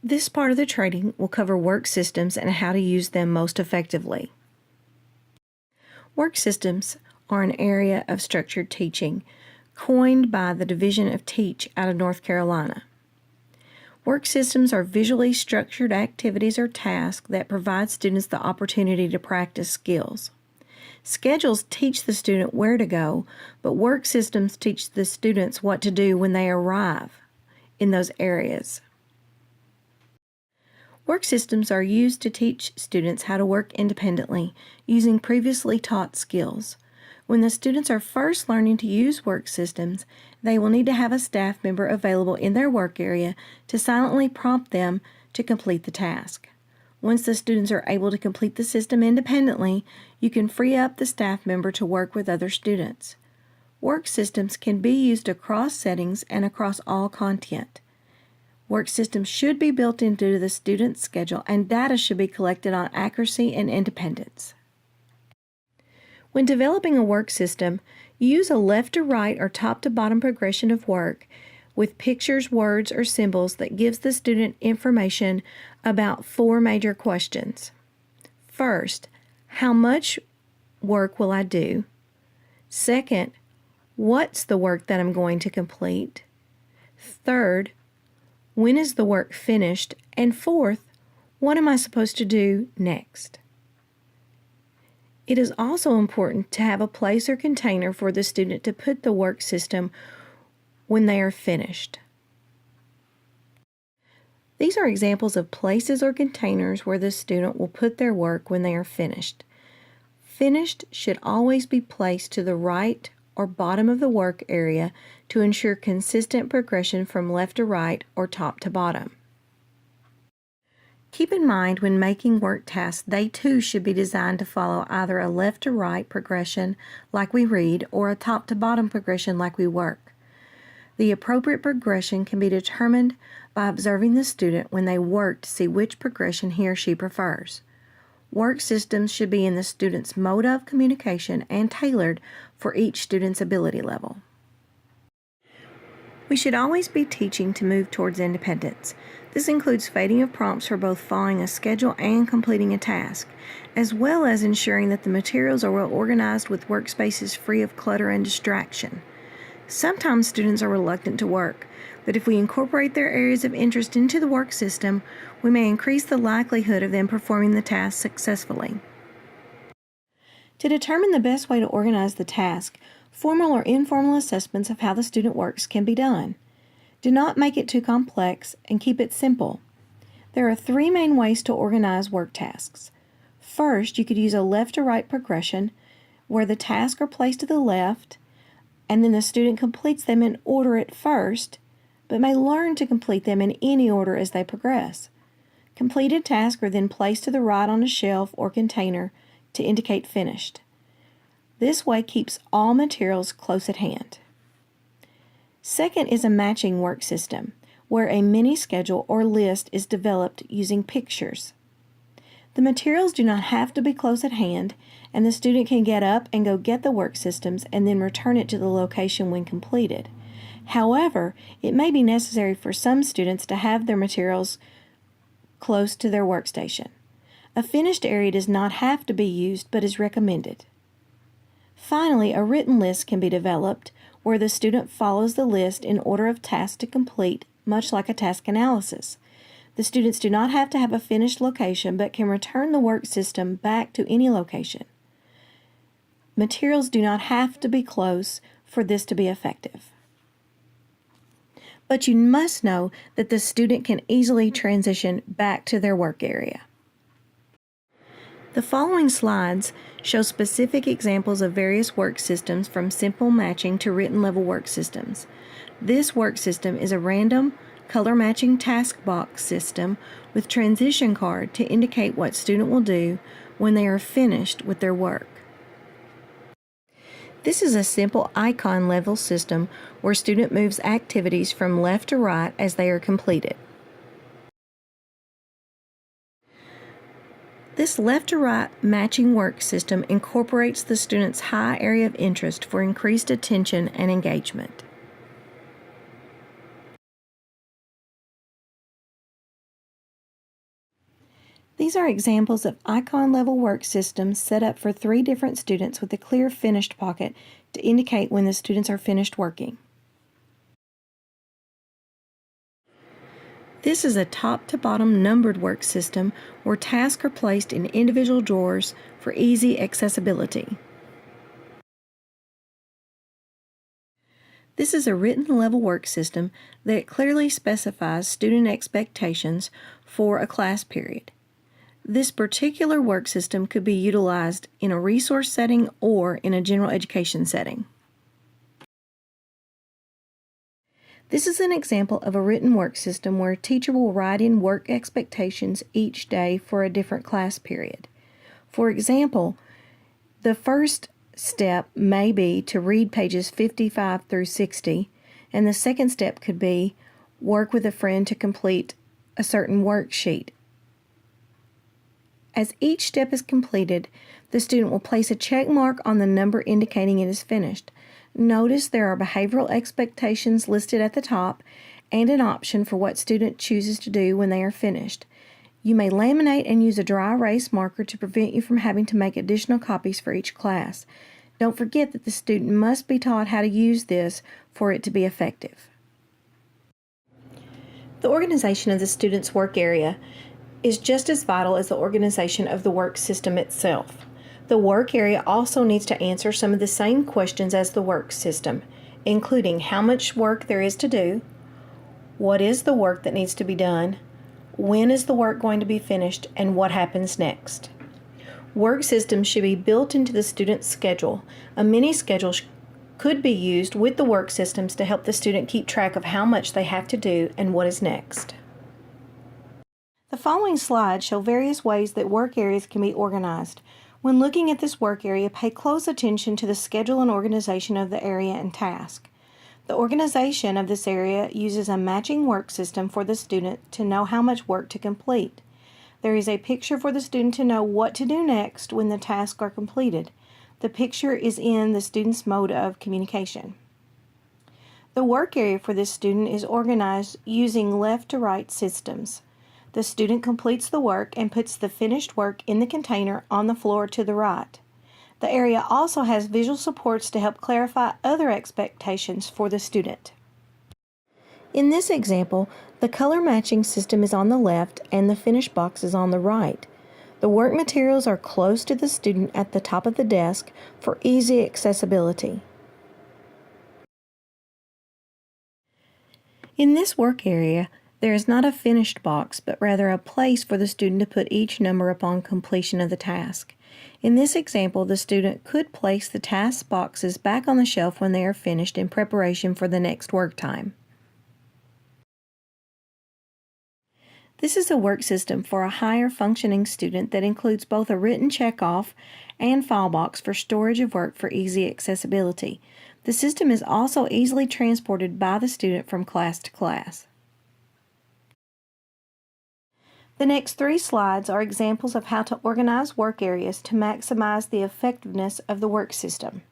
This part of the training will cover work systems and how to use them most effectively. Work systems are an area of structured teaching coined by the Division of Teach out of North Carolina. Work systems are visually structured activities or tasks that provide students the opportunity to practice skills. Schedules teach the student where to go, but work systems teach the students what to do when they arrive in those areas. Work systems are used to teach students how to work independently using previously taught skills. When the students are first learning to use work systems, they will need to have a staff member available in their work area to silently prompt them to complete the task. Once the students are able to complete the system independently, you can free up the staff member to work with other students. Work systems can be used across settings and across all content. Work systems should be built into the student's schedule, and data should be collected on accuracy and independence. When developing a work system, use a left to right or top to bottom progression of work with pictures, words, or symbols that gives the student information about 4 major questions. First, how much work will I do? Second, what's the work that I'm going to complete? Third, when is the work finished? And fourth, what am I supposed to do next? It is also important to have a place or container for the student to put the work system when they are finished. These are examples of places or containers where the student will put their work when they are finished. Finished should always be placed to the right or bottom of the work area to ensure consistent progression from left to right or top to bottom. Keep in mind when making work tasks, they too should be designed to follow either a left to right progression like we read or a top to bottom progression like we work. The appropriate progression can be determined by observing the student when they work to see which progression he or she prefers. Work systems should be in the student's mode of communication and tailored for each student's ability level. We should always be teaching to move towards independence. This includes fading of prompts for both following a schedule and completing a task, as well as ensuring that the materials are well organized with workspaces free of clutter and distraction. Sometimes students are reluctant to work, but if we incorporate their areas of interest into the work system, we may increase the likelihood of them performing the task successfully. To determine the best way to organize the task, formal or informal assessments of how the student works can be done. Do not make it too complex and keep it simple. There are 3 main ways to organize work tasks. First, you could use a left to right progression where the tasks are placed to the left and then the student completes them in order at first, but may learn to complete them in any order as they progress. Completed tasks are then placed to the right on a shelf or container to indicate finished. This way keeps all materials close at hand. Second is a matching work system, where a mini schedule or list is developed using pictures. The materials do not have to be close at hand, and the student can get up and go get the work systems and then return it to the location when completed. However, it may be necessary for some students to have their materials close to their workstation. A finished area does not have to be used but is recommended. Finally, a written list can be developed where the student follows the list in order of tasks to complete, much like a task analysis. The students do not have to have a finished location but can return the work system back to any location. Materials do not have to be close for this to be effective. But you must know that the student can easily transition back to their work area. The following slides show specific examples of various work systems from simple matching to written level work systems. This work system is a random color matching task box system with transition card to indicate what student will do when they are finished with their work. This is a simple icon level system where student moves activities from left to right as they are completed. This left-to-right matching work system incorporates the student's high area of interest for increased attention and engagement. These are examples of icon-level work systems set up for 3 different students with a clear finished pocket to indicate when the students are finished working. This is a top-to-bottom numbered work system where tasks are placed in individual drawers for easy accessibility. This is a written-level work system that clearly specifies student expectations for a class period. This particular work system could be utilized in a resource setting or in a general education setting. This is an example of a written work system where a teacher will write in work expectations each day for a different class period. For example, the first step may be to read pages 55 through 60, and the second step could be work with a friend to complete a certain worksheet. As each step is completed, the student will place a check mark on the number indicating it is finished. Notice there are behavioral expectations listed at the top and an option for what student chooses to do when they are finished. You may laminate and use a dry erase marker to prevent you from having to make additional copies for each class. Don't forget that the student must be taught how to use this for it to be effective. The organization of the student's work area is just as vital as the organization of the work system itself. The work area also needs to answer some of the same questions as the work system, including how much work there is to do, what is the work that needs to be done, when is the work going to be finished, and what happens next. Work systems should be built into the student's schedule. A mini schedule could be used with the work systems to help the student keep track of how much they have to do and what is next. The following slides show various ways that work areas can be organized. When looking at this work area, pay close attention to the schedule and organization of the area and task. The organization of this area uses a matching work system for the student to know how much work to complete. There is a picture for the student to know what to do next when the tasks are completed. The picture is in the student's mode of communication. The work area for this student is organized using left to right systems. The student completes the work and puts the finished work in the container on the floor to the right. The area also has visual supports to help clarify other expectations for the student. In this example, the color matching system is on the left and the finished box is on the right. The work materials are close to the student at the top of the desk for easy accessibility. In this work area, there is not a finished box, but rather a place for the student to put each number upon completion of the task. In this example, the student could place the task boxes back on the shelf when they are finished in preparation for the next work time. This is a work system for a higher functioning student that includes both a written checkoff and file box for storage of work for easy accessibility. The system is also easily transported by the student from class to class. The next 3 slides are examples of how to organize work areas to maximize the effectiveness of the work system.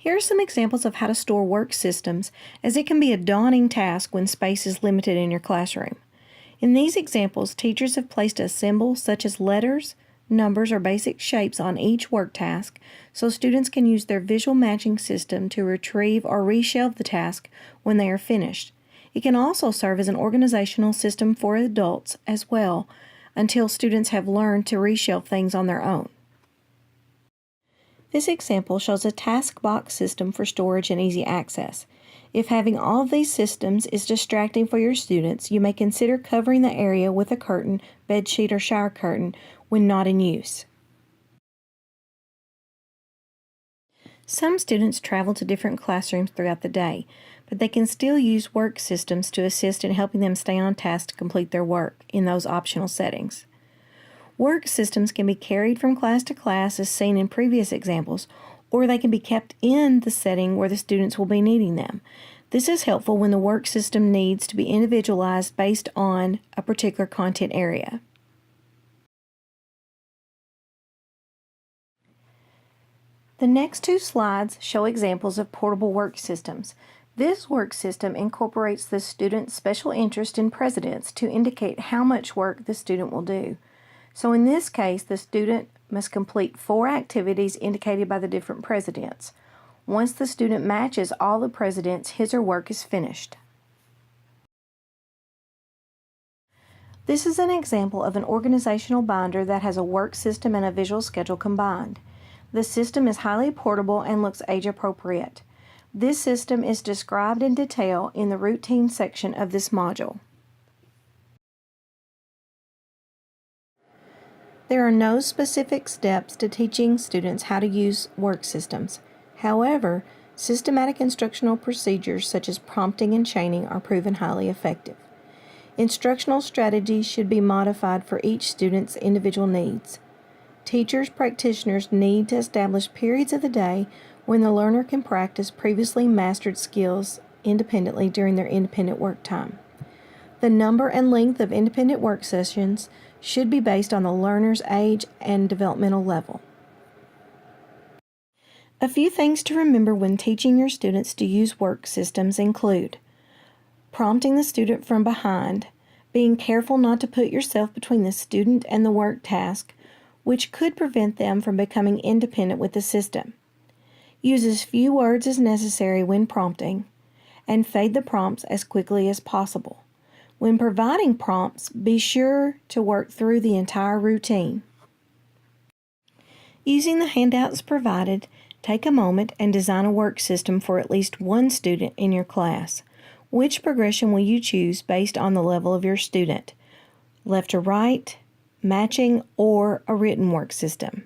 Here are some examples of how to store work systems, as it can be a daunting task when space is limited in your classroom. In these examples, teachers have placed a symbol such as letters, numbers, or basic shapes on each work task so students can use their visual matching system to retrieve or reshelve the task when they are finished. It can also serve as an organizational system for adults as well until students have learned to reshelve things on their own. This example shows a task box system for storage and easy access. If having all of these systems is distracting for your students, you may consider covering the area with a curtain, bed sheet, or shower curtain when not in use. Some students travel to different classrooms throughout the day, but they can still use work systems to assist in helping them stay on task to complete their work in those optional settings. Work systems can be carried from class to class as seen in previous examples, or they can be kept in the setting where the students will be needing them. This is helpful when the work system needs to be individualized based on a particular content area. The next two slides show examples of portable work systems. This work system incorporates the student's special interest in presidents to indicate how much work the student will do. So in this case, the student must complete 4 activities indicated by the different presidents. Once the student matches all the presidents, his or work is finished. This is an example of an organizational binder that has a work system and a visual schedule combined. The system is highly portable and looks age appropriate. This system is described in detail in the routine section of this module. There are no specific steps to teaching students how to use work systems. However, systematic instructional procedures such as prompting and chaining are proven highly effective. Instructional strategies should be modified for each student's individual needs. Teachers, practitioners need to establish periods of the day when the learner can practice previously mastered skills independently during their independent work time. The number and length of independent work sessions should be based on the learner's age and developmental level. A few things to remember when teaching your students to use work systems include prompting the student from behind, being careful not to put yourself between the student and the work task, which could prevent them from becoming independent with the system. Use as few words as necessary when prompting, and fade the prompts as quickly as possible. When providing prompts, be sure to work through the entire routine. Using the handouts provided, take a moment and design a work system for at least one student in your class. Which progression will you choose based on the level of your student? Left to right, matching, or a written work system?